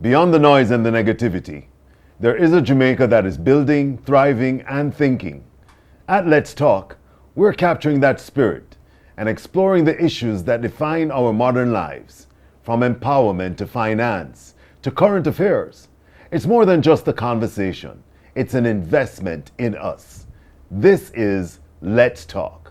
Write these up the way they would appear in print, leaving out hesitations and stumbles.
Beyond the noise and the negativity, there is a Jamaica that is building, thriving, and thinking. At Let's Talk, we're capturing that spirit and exploring the issues that define our modern lives, from empowerment to finance to current affairs. It's more than just a conversation, it's an investment in us. This is Let's Talk.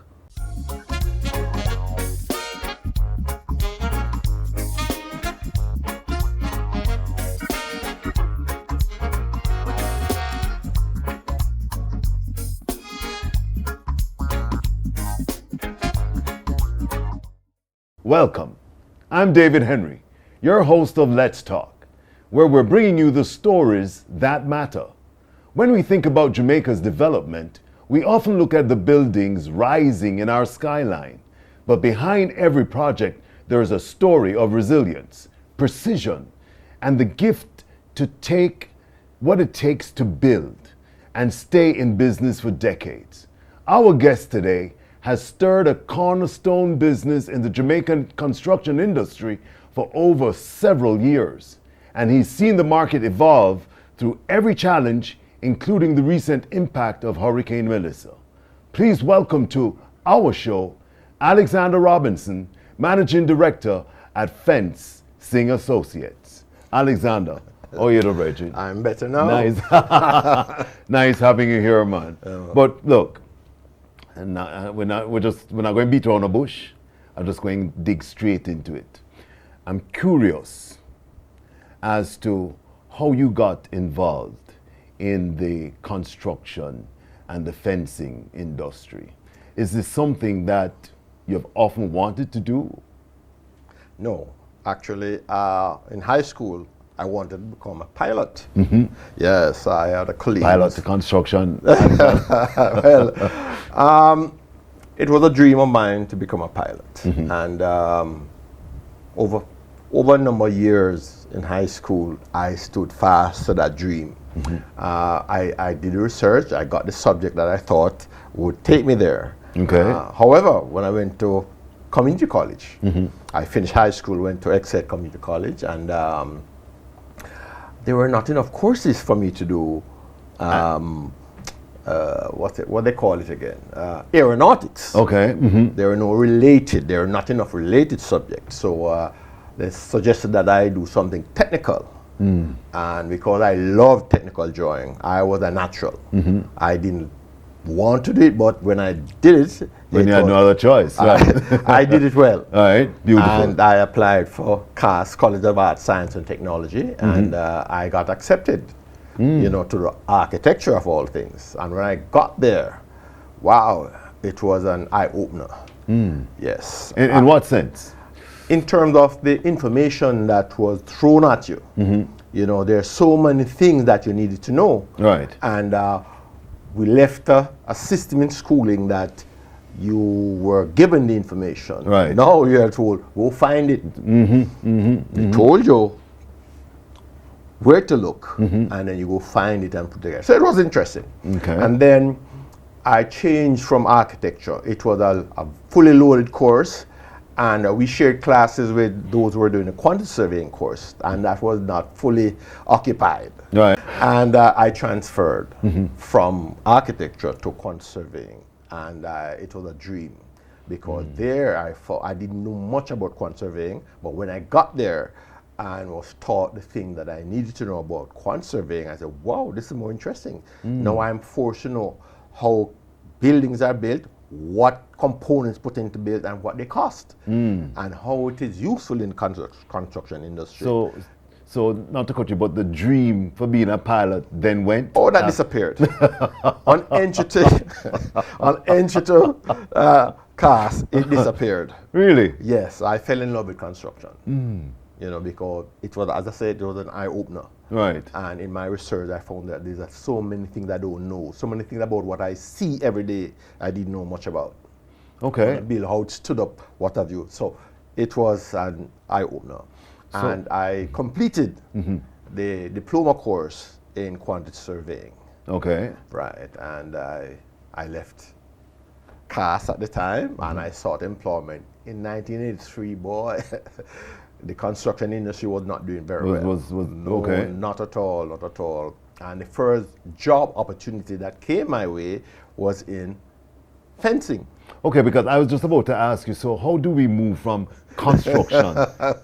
Welcome. I'm David Henry, your host of Let's Talk, where we're bringing you the stories that matter. When we think about Jamaica's development, we often look at the buildings rising in our skyline. But behind every project, there is a story of resilience, precision, and the gift to take what it takes to build and stay in business for decades. Our guest today has stirred a cornerstone business in the Jamaican construction industry for over several years. And he's seen the market evolve through every challenge, including the recent impact of Hurricane Melissa. Please welcome to our show, Alexander Robinson, Managing Director at Fence Sing Associates. Alexander, how are you doing, Reggie? I'm better now. Nice. Nice having you here, man. But look, and we're not going to beat around a bush. I'm just going to dig straight into it. I'm curious as to how you got involved in the construction and the fencing industry. Is this something that you've often wanted to do? No, actually, in high school, I wanted to become a pilot. Mm-hmm. Yes, I had a colleague. Pilot to construction. Well, it was a dream of mine to become a pilot. Mm-hmm. And over a number of years in high school, I stood fast to that dream. Mm-hmm. I did research. I got the subject that I thought would take me there. Okay. However, when I went to community college, mm-hmm. I finished high school, went to Exeter Community College, and there were not enough courses for me to do what they call it again? Aeronautics. Okay. Mm-hmm. There are not enough related subjects. So they suggested that I do something technical. Mm. And because I love technical drawing, I was a natural. Mm-hmm. I didn't want to do it, but when I did it, when you had no other choice, right? I did it well. All right, beautiful. And I applied for CAS, College of Arts, Science and Technology, mm-hmm. and I got accepted, to the architecture of all things. And when I got there, wow, it was an eye-opener. Mm. Yes. In what sense? In terms of the information that was thrown at you. Mm-hmm. There's so many things that you needed to know. Right. And we left a system in schooling that you were given the information. Right. Now you're told, go find it. Mm-hmm. Mm-hmm. They told you where to look, mm-hmm. and then you go find it and put it together. So it was interesting. Okay. And then I changed from architecture. It was a fully loaded course, and we shared classes with those who were doing a quantity surveying course, and that was not fully occupied. Right. And I transferred mm-hmm. from architecture to quantity surveying, and it was a dream, because there I didn't know much about quantity surveying, but when I got there and was taught the thing that I needed to know about quantity surveying, I said, wow, this is more interesting. Now I'm forced to know how buildings are built, what components put into build, and what they cost, and how it is useful in construction industry. So not to cut you, but the dream for being a pilot then went? Oh, that disappeared. on entry to CAS, it disappeared. Really? Yes, I fell in love with construction. Because it was, as I said, it was an eye-opener. Right. And in my research, I found that there's so many things I don't know, so many things about what I see every day I didn't know much about. Okay. Build, how it stood up, what have you. So it was an eye-opener. And I completed mm-hmm. the diploma course in quantity surveying. Okay. Right. And I left CAS at the time, mm-hmm. and I sought employment in 1983, boy. the construction industry was not doing very well. No, okay. not at all, not at all. And the first job opportunity that came my way was in fencing. Okay, because I was just about to ask you, so how do we move from construction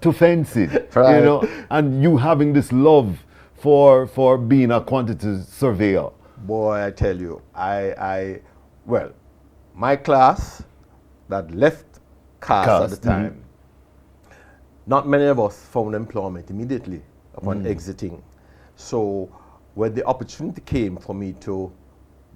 to fencing? Right. You know, and you having this love for being a quantity surveyor. Boy, I tell you, well, my class that left CAS at the time, not many of us found employment immediately upon exiting. So when the opportunity came for me to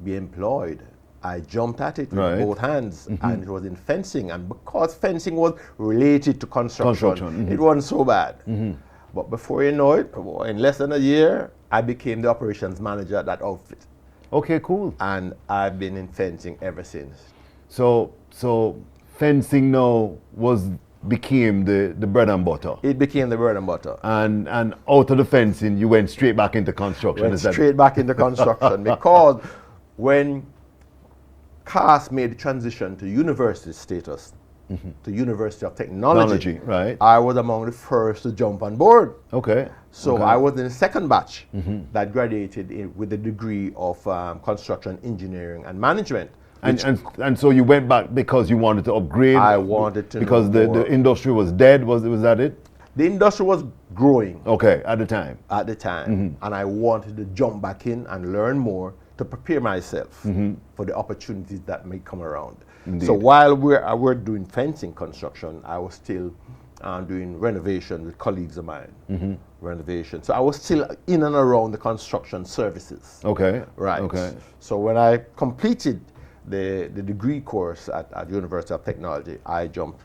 be employed, I jumped at it with both hands, and it was in fencing. And because fencing was related to construction, it wasn't so bad. But before you know it, in less than a year, I became the operations manager at that outfit. Okay, cool. And I've been in fencing ever since. So fencing now became the bread and butter. It became the bread and butter. And out of the fencing, you went straight back into construction. Went straight back into construction because when CAS made the transition to university status, to University of Technology, right? I was among the first to jump on board. Okay. So I was in the second batch that graduated with a degree of construction engineering and management. And so you went back because you wanted to upgrade? I wanted to because know more. The industry was dead, was that it? The industry was growing. Okay, at the time. At the time. And I wanted to jump back in and learn more to prepare myself for the opportunities that may come around. Indeed. So while we're doing fencing construction, I was still doing renovation with colleagues of mine. Renovation. So I was still in and around the construction services. Okay. Right. Okay. So when I completed the degree course at University of Technology, I jumped,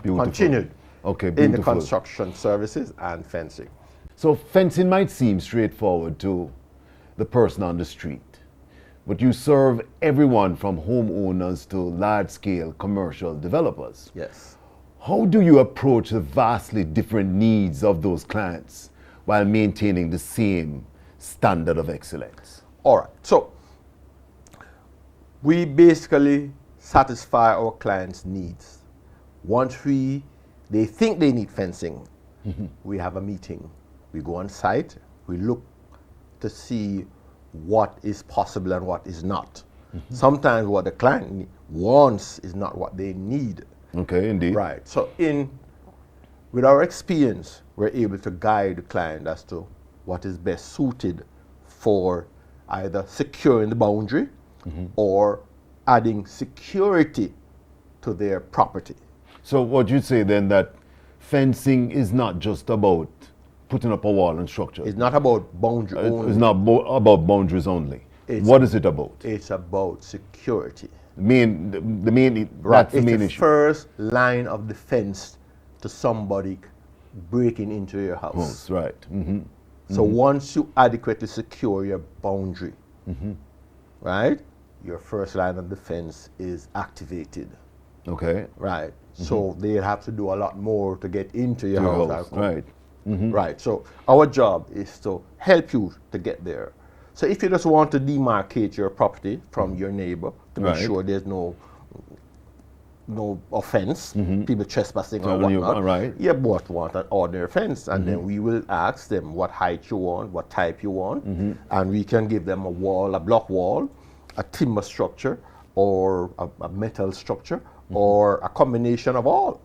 continued in the construction services and fencing. So fencing might seem straightforward to the person on the street, but you serve everyone from homeowners to large-scale commercial developers. Yes. How do you approach the vastly different needs of those clients while maintaining the same standard of excellence? All right. So we basically satisfy our clients' needs. Once they think they need fencing, we have a meeting. We go on site, we look to see what is possible and what is not. Sometimes what the client wants is not what they need. Okay, indeed. Right. So with our experience, we're able to guide the client as to what is best suited for either securing the boundary or adding security to their property. So what you'd say then that fencing is not just about putting up a wall and structure. It's not about boundary only. It's not about boundaries only. What is it about? It's about security. The main Right. That's the main it's the issue. first line of defense to somebody breaking into your house. Right. So once you adequately secure your boundary, right, your first line of defense is activated. Okay. Right. So they have to do a lot more to get into your house. Right. Right. So our job is to help you to get there. So if you just want to demarcate your property from your neighbor to make sure there's no offense, people trespassing or whatnot, you both want an ordinary fence, and then we will ask them what height you want, what type you want, and we can give them a wall, a block wall, a timber structure, or a metal structure, or a combination of all,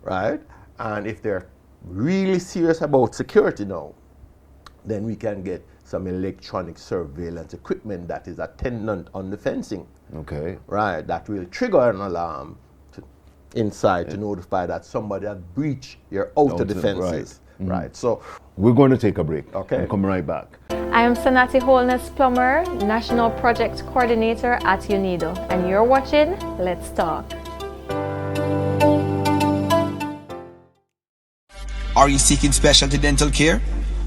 right? And if they're really serious about security now, then we can get some electronic surveillance equipment that is attendant on the fencing. Okay. Right, that will trigger an alarm inside to notify that somebody has breached your outer defenses. Right. So we're going to take a break. Okay. And come right back. I am Sanati Holness Plummer, National Project Coordinator at UNIDO, and you're watching Let's Talk. Are you seeking specialty dental care?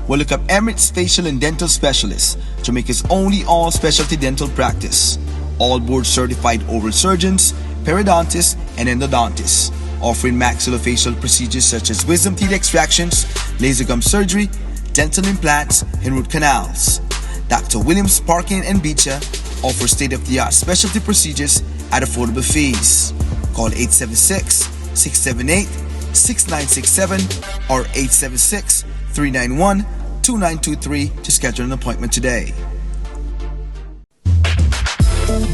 Well, look up Emirates Facial and Dental Specialists, Jamaica's only all-specialty dental practice. All board-certified oral surgeons, periodontists, and endodontists, offering maxillofacial procedures such as wisdom teeth extractions, laser gum surgery, dental implants, and root canals. Dr. Williams Parkin and Beecher offers state-of-the-art specialty procedures at affordable fees. Call 876-678-3633 877-6967 or 876-391-2923 to schedule an appointment today.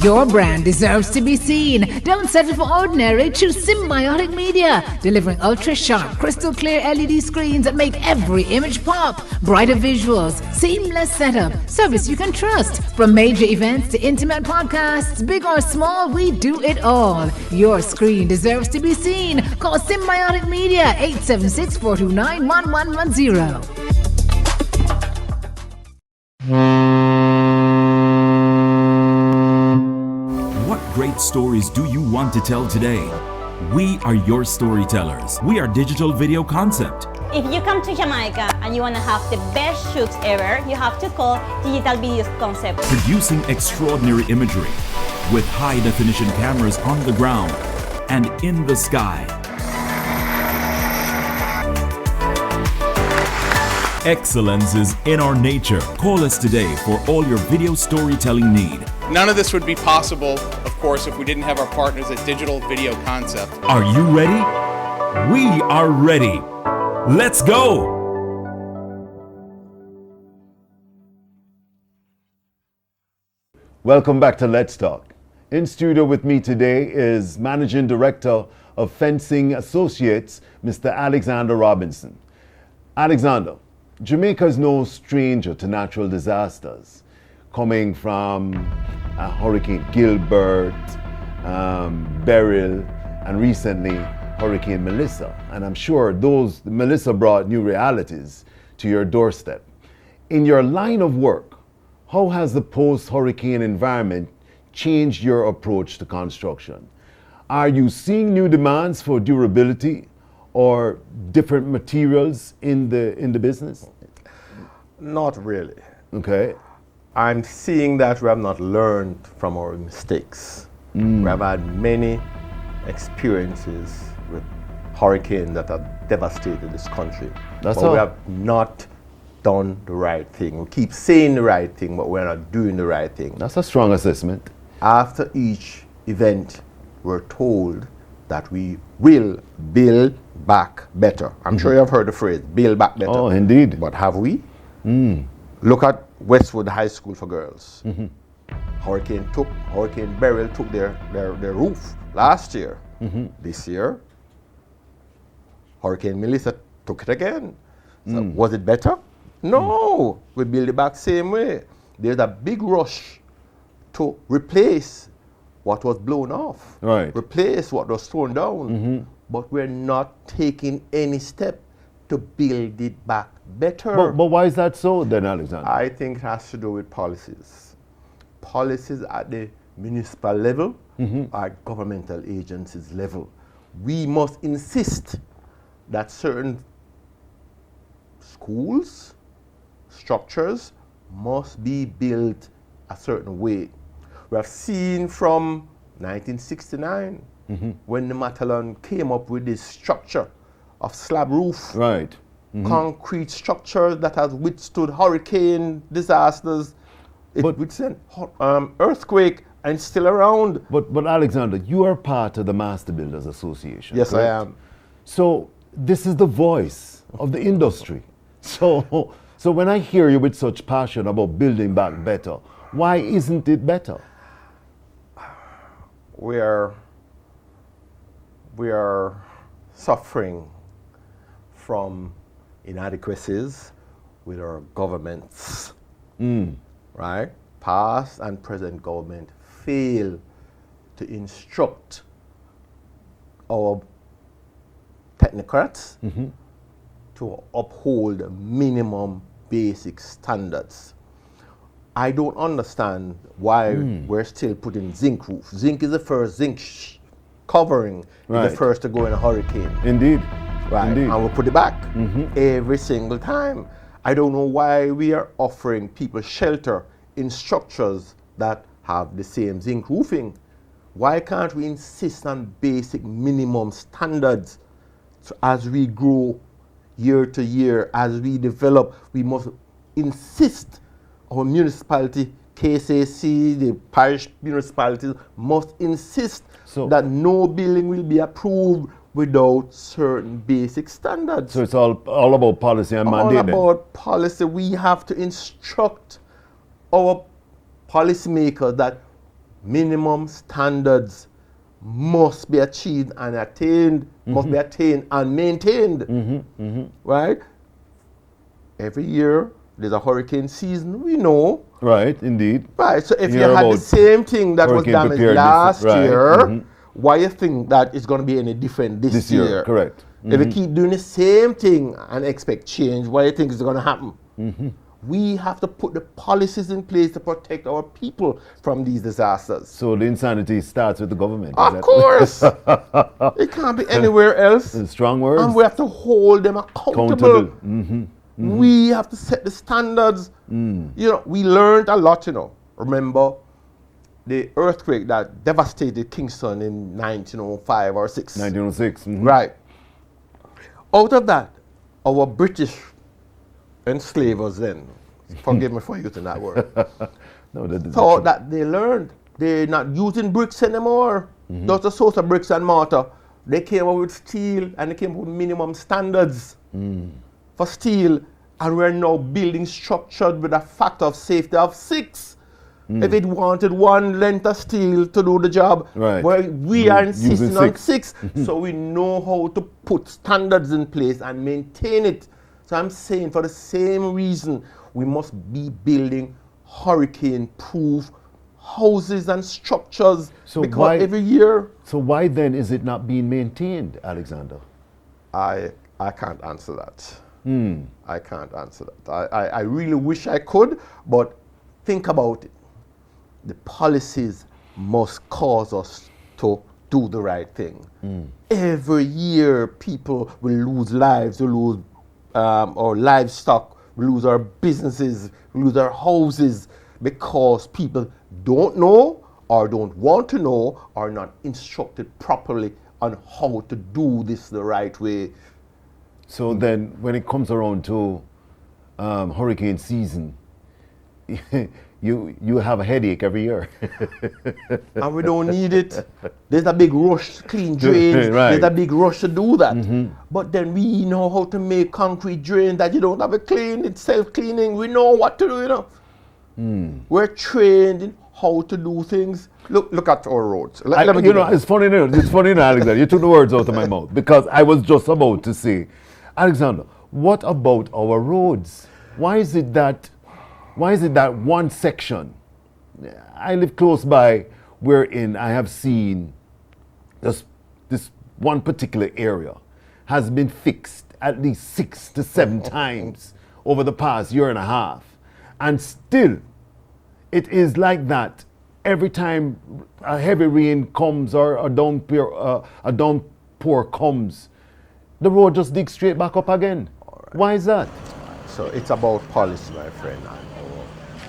Your brand deserves to be seen. Don't settle for ordinary. Choose Symbiotic Media, delivering ultra-sharp, crystal clear LED screens that make every image pop. Brighter visuals, seamless setup, service you can trust. From major events to intimate podcasts, big or small, we do it all. Your screen deserves to be seen. Call Symbiotic Media, 876-429-1110. What great stories do you want to tell today? We are your storytellers. We are Digital Video Concept. If you come to Jamaica and you want to have the best shoots ever, you have to call Digital Video Concept. Producing extraordinary imagery with high-definition cameras on the ground and in the sky. Excellence is in our nature. Call us today for all your video storytelling need. None of this would be possible, of course, if we didn't have our partners at Digital Video Concept. Are you ready? We are ready. Let's go! Welcome back to Let's Talk. In studio with me today is Managing Director of Fencing Associates, Mr. Alexander Robinson. Alexander, Jamaica is no stranger to natural disasters, coming from Hurricane Gilbert, Beryl, and recently Hurricane Melissa. And I'm sure Melissa brought new realities to your doorstep. In your line of work, how has the post-hurricane environment changed your approach to construction? Are you seeing new demands for durability or different materials in the business? Not really. Okay. I'm seeing that we have not learned from our mistakes. We have had many experiences with hurricanes that have devastated this country. That's but all. we have not done the right thing. We keep saying the right thing, but we're not doing the right thing. That's a strong assessment. After each event, we're told that we will build back better. I'm sure you've heard the phrase, build back better. Oh, indeed. But have we? Look at Westwood High School for Girls. Hurricane Beryl took their roof last year. This year, Hurricane Melissa took it again. So was it better? No, we build it back same way. There's a big rush to replace what was blown off, Right. replace what was thrown down, but we're not taking any step to build it back better. But why is that so then, Alexander? I think it has to do with policies. Policies at the municipal level, at governmental agencies level. We must insist that certain schools, structures must be built a certain way. We have seen from 1969 when the Matalan came up with this structure of slab roof, Right. concrete structure that has withstood hurricane disasters, it withstood earthquake, and still around. But Alexander, you are part of the Master Builders Association. Yes, correct? I am. So this is the voice of the industry. So when I hear you with such passion about building back better, why isn't it better? We are suffering from inadequacies with our governments, right? Past and present government fail to instruct our technocrats to uphold minimum basic standards. I don't understand why we're still putting zinc roof. Zinc is the first covering, is Right. the first to go in a hurricane. Indeed. Right, Indeed. and we put it back every single time. I don't know why we are offering people shelter in structures that have the same zinc roofing. Why can't we insist on basic minimum standards? So as we grow year to year, as we develop, we must insist our municipality, KCC, the parish municipalities must insist So- that no building will be approved without certain basic standards. So it's all about policy and All mandate then. about policy. We have to instruct our policymakers that minimum standards must be achieved and attained, must be attained and maintained. Right? Every year there's a hurricane season, we know. Right, indeed. Right, so if you Hear had the about same thing that was hurricane damaged preparedness, last right, year, why you think that it's going to be any different this year? Correct. If you keep doing the same thing and expect change, why you think it's going to happen? We have to put the policies in place to protect our people from these disasters. So the insanity starts with the government. Of course. It can't be anywhere else. Strong words. And we have to hold them accountable. We have to set the standards. You know, we learned a lot, you know. Remember the earthquake that devastated Kingston in 1905 or 6. 1906. Right. Out of that, our British enslavers then, forgive me for using that word, No, that is thought that they learned they're not using bricks anymore. Just a source of bricks and mortar. They came up with steel and they came up with minimum standards for steel, and we're now building structures with a factor of safety of 6. If it wanted 1 length of steel to do the job, Right. well, we are insisting on 6. 6. So we know how to put standards in place and maintain it. So I'm saying for the same reason, we must be building hurricane-proof houses and structures, So because why- every year, So why then is it not being maintained, Alexander? I can't answer that. I can't answer that. I really wish I could, but think about it. The policies must cause us to do the right thing. Every year, people will lose lives, will lose our livestock, we lose our businesses, we lose our houses, because people don't know or don't want to know or not instructed properly on how to do this the right way. So then when it comes around to hurricane season, you have a headache every year. And we don't need it. There's a big rush to clean drains. Right. There's a big rush to do that. But then we know how to make concrete drains that you don't have to clean. It's self-cleaning. We know what to do, you know. We're trained in how to do things. Look at our roads. Let me You give know, it's funny, Alexander. You took the words out of my mouth, because I was just about to say, Alexander, what about our roads? Why is it that one section, I live close by, wherein I have seen this one particular area has been fixed at least 6 to 7 times over the past year and a half, and still it is like that every time a heavy rain comes or a downpour comes, the road just digs straight back up again. Why is that? So it's about policy, my friend, and our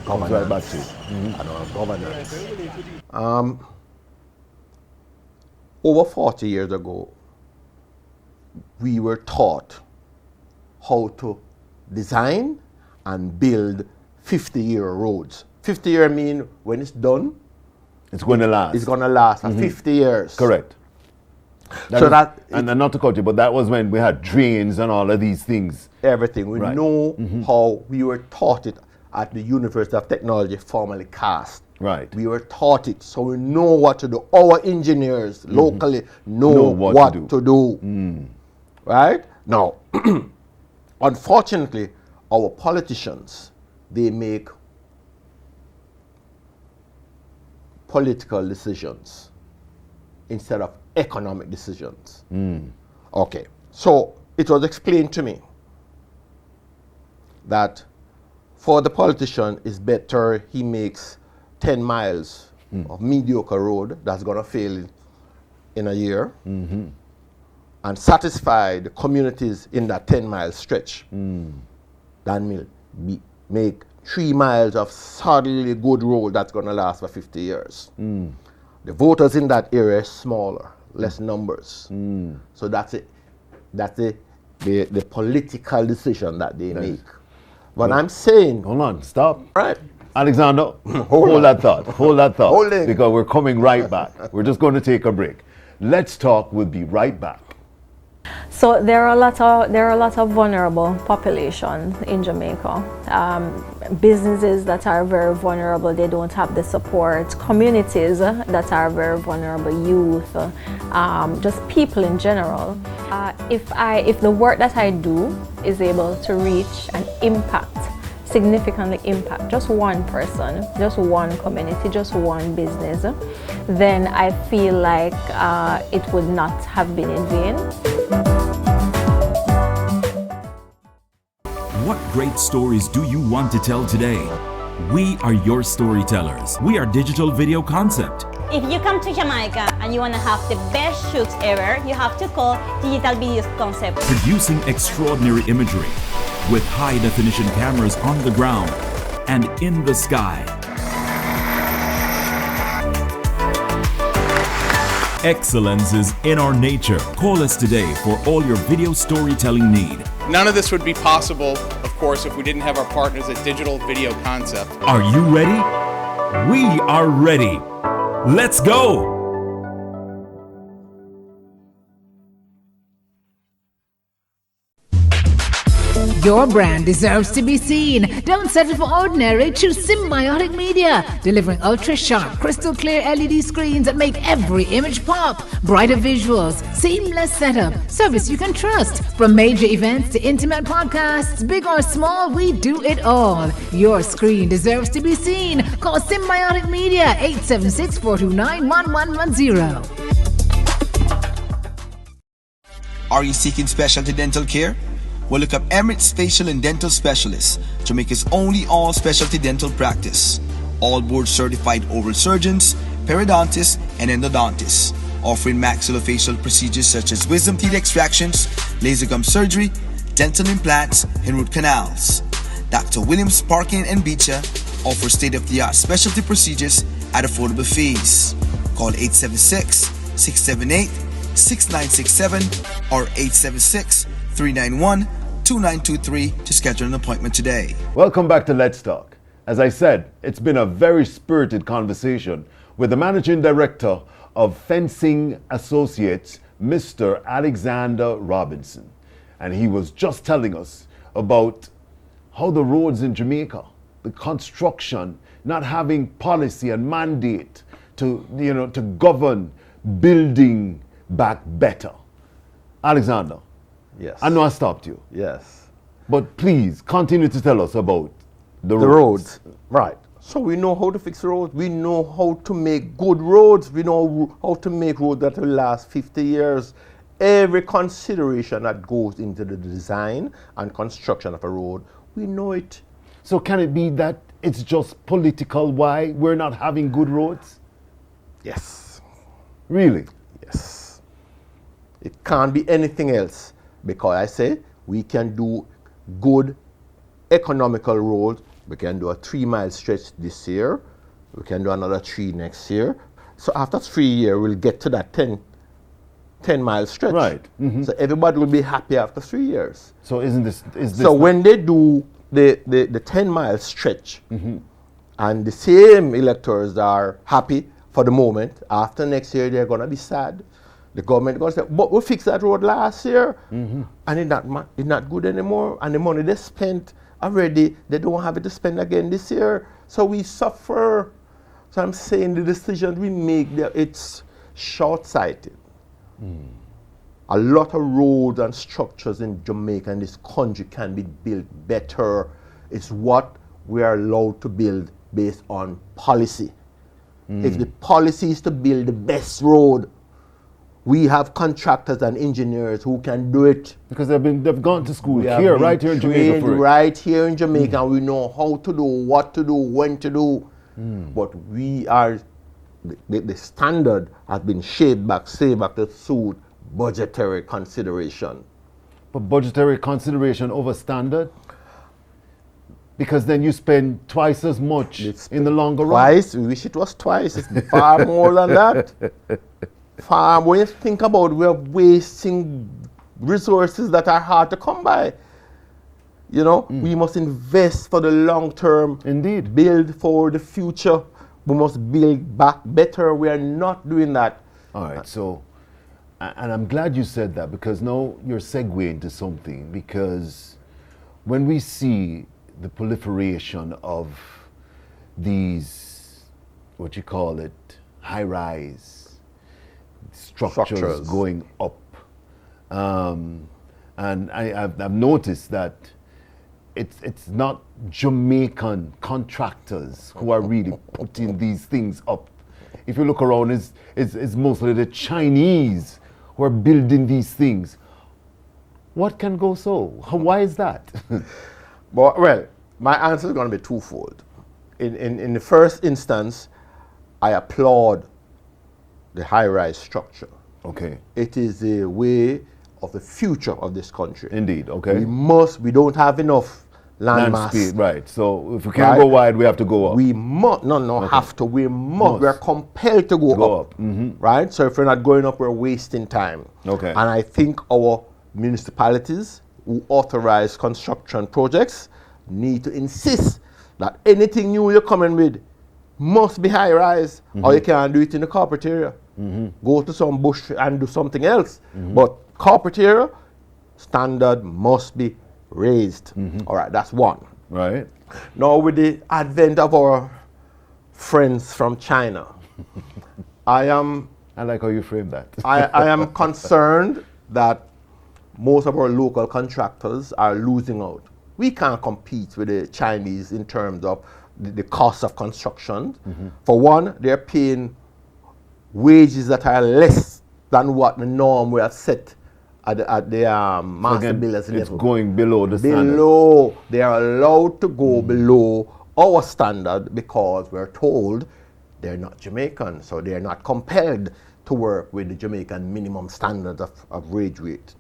Comes right back governance. to it. And our governance. Over 40 years ago, we were taught how to design and build 50-year roads. 50-year mean when it's done, It's going to last. it's going to last for 50 years. Correct. And not to cut you, but that was when we had drains and all of these things. Everything. We Right. know how we were taught it at the University of Technology, formerly CAST. Right. We were taught it, so we know what to do. Our engineers locally know what to do. Right? Now, unfortunately, our politicians, they make political decisions instead of economic decisions. Okay, so it was explained to me that for the politician, it's better he makes 10 miles of mediocre road that's going to fail in a year and satisfy the communities in that 10-mile stretch than make 3 miles of solidly good road that's going to last for 50 years. The voters in that area are smaller, less numbers. So that's it. That's the political decision that they make. But I'm saying... Hold on, stop. Right. Alexander, hold that thought. Hold that thought. Holding. Because we're coming right back. We're just going to take a break. Let's Talk will be right back. So there are a lot of vulnerable populations in Jamaica. Businesses that are very vulnerable, they don't have the support. Communities that are very vulnerable, youth, just people in general. If the work that I do is able to reach and significantly impact just one person, just one community, just one business, then I feel like it would not have been in vain. What great stories do you want to tell today? We are your storytellers. We are Digital Video Concept. If you come to Jamaica and you want to have the best shoots ever, you have to call Digital Video Concept. Producing extraordinary imagery with high-definition cameras on the ground and in the sky. Excellence is in our nature. Call us today for all your video storytelling need. None of this would be possible, of course, if we didn't have our partners at Digital Video Concept. Are you ready? We are ready. Let's go! Your brand deserves to be seen. Don't settle for ordinary. Choose Symbiotic Media, delivering ultra-sharp, crystal clear LED screens that make every image pop. Brighter visuals, seamless setup, service you can trust. From major events to intimate podcasts, big or small, we do it all. Your screen deserves to be seen. Call Symbiotic Media, 876-429-1110. Are you seeking specialty dental care? Well, look up Emirates Facial and Dental Specialists, Jamaica's only all-specialty dental practice. All board-certified oral surgeons, periodontists, and endodontists, offering maxillofacial procedures such as wisdom teeth extractions, laser gum surgery, dental implants, and root canals. Dr. Williams Parkin and Beecher offers state-of-the-art specialty procedures at affordable fees. Call 876-678-6967 or 876-391-2923 to schedule an appointment today. Welcome back to Let's Talk. As I said, it's been a very spirited conversation with the Managing Director of Fencing Associates, Mr. Alexander Robinson. And he was just telling us about how the roads in Jamaica, the construction, not having policy and mandate to govern building back better. Alexander. Yes. I know I stopped you. Yes. But please continue to tell us about the roads. Right. So we know how to fix roads. We know how to make good roads. We know how to make roads that will last 50 years. Every consideration that goes into the design and construction of a road, we know it. So can it be that it's just political why we're not having good roads? Yes. Really? Yes. It can't be anything else, because I say we can do good economical roads. We can do a 3-mile stretch this year. We can do another 3 next year. So after 3 years, we'll get to that 10-mile stretch. Right. Mm-hmm. So everybody will be happy after 3 years. So is this so when they do the 10-mile stretch, mm-hmm. and the same electors are happy for the moment, after next year they're going to be sad. The government is going to say, but we fixed that road last year, mm-hmm. and it's not good anymore. And the money they spent already, they don't have it to spend again this year. So we suffer. So I'm saying the decision we make there, it's short-sighted. A lot of roads and structures in Jamaica and this country can be built better. It's what we are allowed to build based on policy. If the policy is to build the best road, we have contractors and engineers who can do it. Because they've gone to school right here in Jamaica for it. Right here in Jamaica, and we know how to do, what to do, when to do. But we are, the standard has been shaped back to suit budgetary consideration. But budgetary consideration over standard? Because then you spend twice as much in the longer run. Twice? We wish it was twice. It's far more than that. Far. When you think about it, we are wasting resources that are hard to come by. You know, we must invest for the long term. Indeed. Build for the future. We must build back better. We are not doing that. All right, so And I'm glad you said that, because now you're segueing to something, because when we see the proliferation of these, what you call it, high-rise structures going up, and I've noticed that it's not Jamaican contractors who are really putting these things up. If you look around, it's mostly the Chinese who are building these things. What can go so? Why is that? Well, my answer is going to be twofold. In the first instance, I applaud the high-rise structure. Okay. It is a way of the future of this country. Indeed, okay. We don't have enough land mass. Speed, right. So if we can't go wide, we have to go up. We must, have to, we must. We're compelled to go up. Right? So if we're not going up, we're wasting time. Okay. And I think our municipalities who authorize construction projects need to insist that anything new you're coming with must be high rise, or you can't do it in the corporate area. Go to some bush and do something else. But corporate area, standard must be raised. All right, that's one. Right. Now with the advent of our friends from China, I like how you frame that. I am concerned that most of our local contractors are losing out. We can't compete with the Chinese in terms of the cost of construction. For one, they're paying wages that are less than what the norm we have set at the master builders level. It's going below the standard. Below. They are allowed to go below our standard because we're told they're not Jamaican, so they're not compelled to work with the Jamaican minimum standard of wage rate.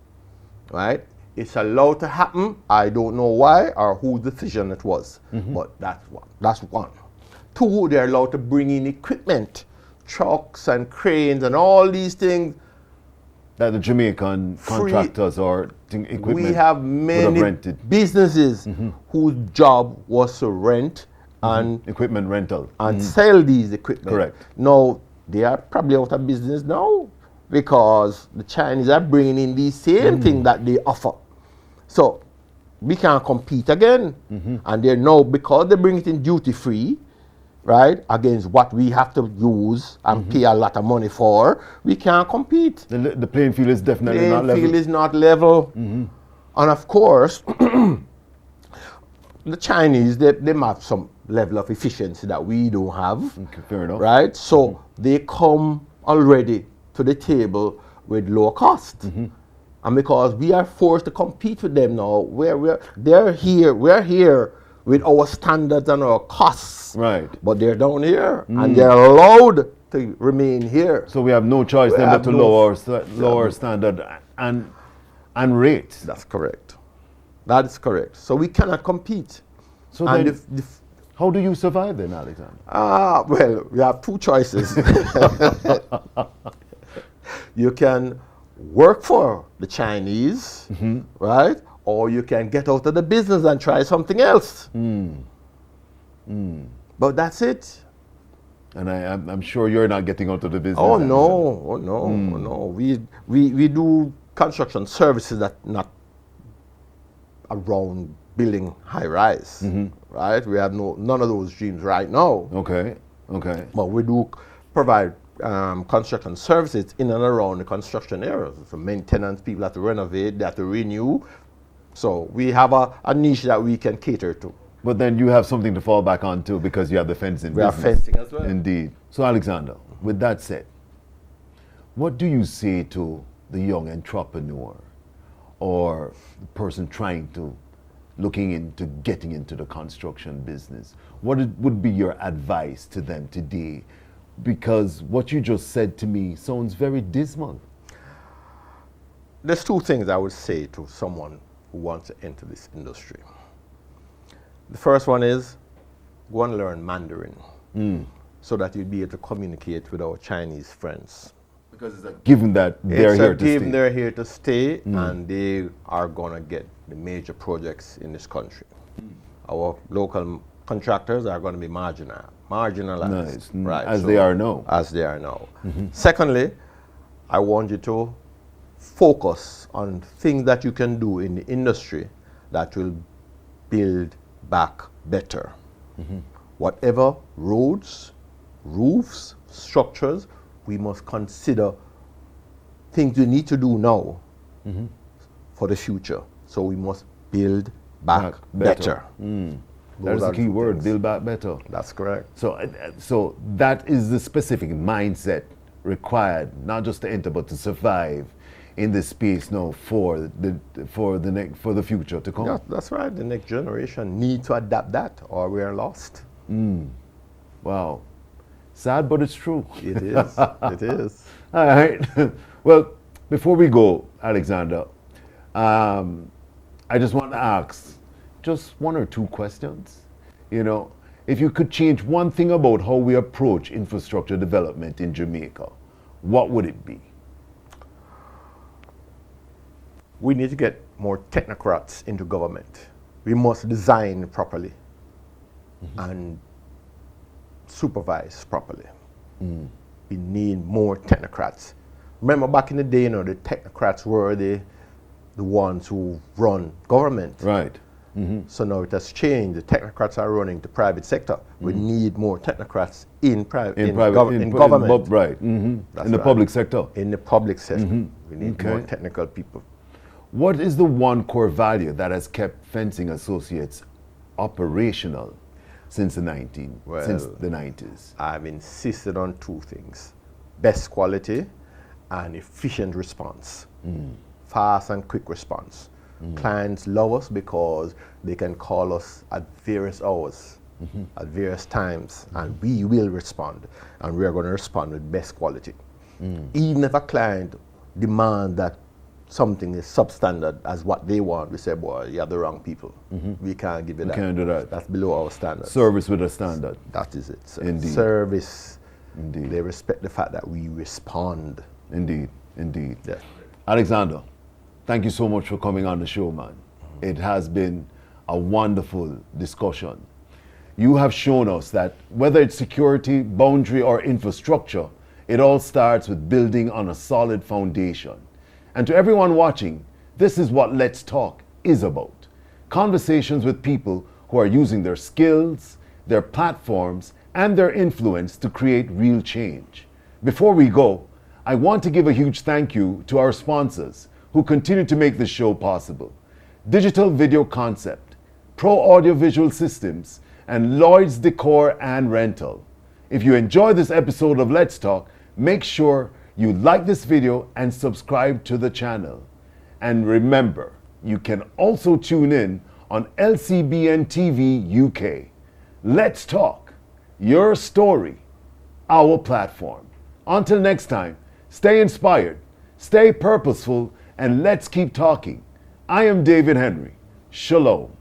Right? It's allowed to happen. I don't know why or whose decision it was, but that's one. That's one. Two, they're allowed to bring in equipment, trucks and cranes and all these things that the Jamaican contractors or equipment we have many businesses whose job was to rent and equipment rental and sell these equipment. Correct. Now they are probably out of business now because the Chinese are bringing in these same thing that they offer. So we can't compete again, and they're now, because they bring it in duty free, right, against what we have to use and pay a lot of money for, we can't compete. The playing field is definitely not level. The playing field is not level. And of course, the Chinese, they have some level of efficiency that we don't have. Okay, fair enough. Right? So they come already to the table with low cost. And because we are forced to compete with them now, we're here with our standards and our costs. Right. But they're down here and they're allowed to remain here. So we have no choice then but to lower standard and rates. That's correct. That is correct. So we cannot compete. So then how do you survive then, Alexander? Well, we have two choices. You can work for the Chinese, right? Or you can get out of the business and try something else. But that's it. And I'm sure you're not getting out of the business. Oh no. We do construction services that not around building high rise, right? We have none of those dreams right now. Okay. But we do provide construction services in and around the construction areas. So maintenance, people have to renovate, they have to renew. So we have a niche that we can cater to. But then you have something to fall back on too, because you have the fencing. We have fencing as well. Indeed. So Alexander, with that said, what do you say to the young entrepreneur or the person looking into getting into the construction business? What would be your advice to them today? Because what you just said to me sounds very dismal. There's two things I would say to someone who wants to enter this industry. The first one is go and learn Mandarin so that you'll be able to communicate with our Chinese friends. Because it's a given that they're here to stay. They're here to stay and they are going to get the major projects in this country. Our local contractors are going to be marginalized. Nice. Right. As they are now. Secondly, I want you to focus on things that you can do in the industry that will build back better. Whatever roads, roofs, structures, we must consider things we need to do now for the future. So we must build back better. That's the key word, build back better. That's correct. So that is the specific mindset required, not just to enter, but to survive in this space now for the future to come. Yeah, that's right. The next generation need to adapt that, or we are lost. Wow, sad, but it's true. It is. It is. All right. Well, before we go, Alexander, I just want to ask just one or two questions. You know, if you could change one thing about how we approach infrastructure development in Jamaica, what would it be? We need to get more technocrats into government. We must design properly and supervise properly. We need more technocrats. Remember back in the day, the technocrats were the ones who run government. Right. So now it has changed. The technocrats are running the private sector. We need more technocrats in government. Right. In the public sector. In the public sector. We need more technical people. What is the one core value that has kept Fencing Associates operational since the 90s? I've insisted on two things: best quality and efficient response. Fast and quick response. Clients love us because they can call us at various hours, at various times, and we will respond. And we are going to respond with best quality. Even if a client demands that something is substandard as what they want, we say, boy, you have the wrong people. We can't give you that. We can't do that. That's below our standards. Service with a standard. That is it. So Indeed. Service. Indeed. They respect the fact that we respond. Indeed. Indeed. Yeah. Alexander, thank you so much for coming on the show, man. It has been a wonderful discussion. You have shown us that whether it's security, boundary, or infrastructure, it all starts with building on a solid foundation. And to everyone watching, this is what Let's Talk is about. Conversations with people who are using their skills, their platforms, and their influence to create real change. Before we go, I want to give a huge thank you to our sponsors who continue to make this show possible. Digital Video Concept, Pro Audiovisual Systems, and Lloyd's Decor and Rental. If you enjoy this episode of Let's Talk, make sure you like this video and subscribe to the channel. And remember, you can also tune in on LCBN TV UK. Let's Talk, your story, our platform. Until next time, stay inspired, stay purposeful, and let's keep talking. I am David Henry. Shalom.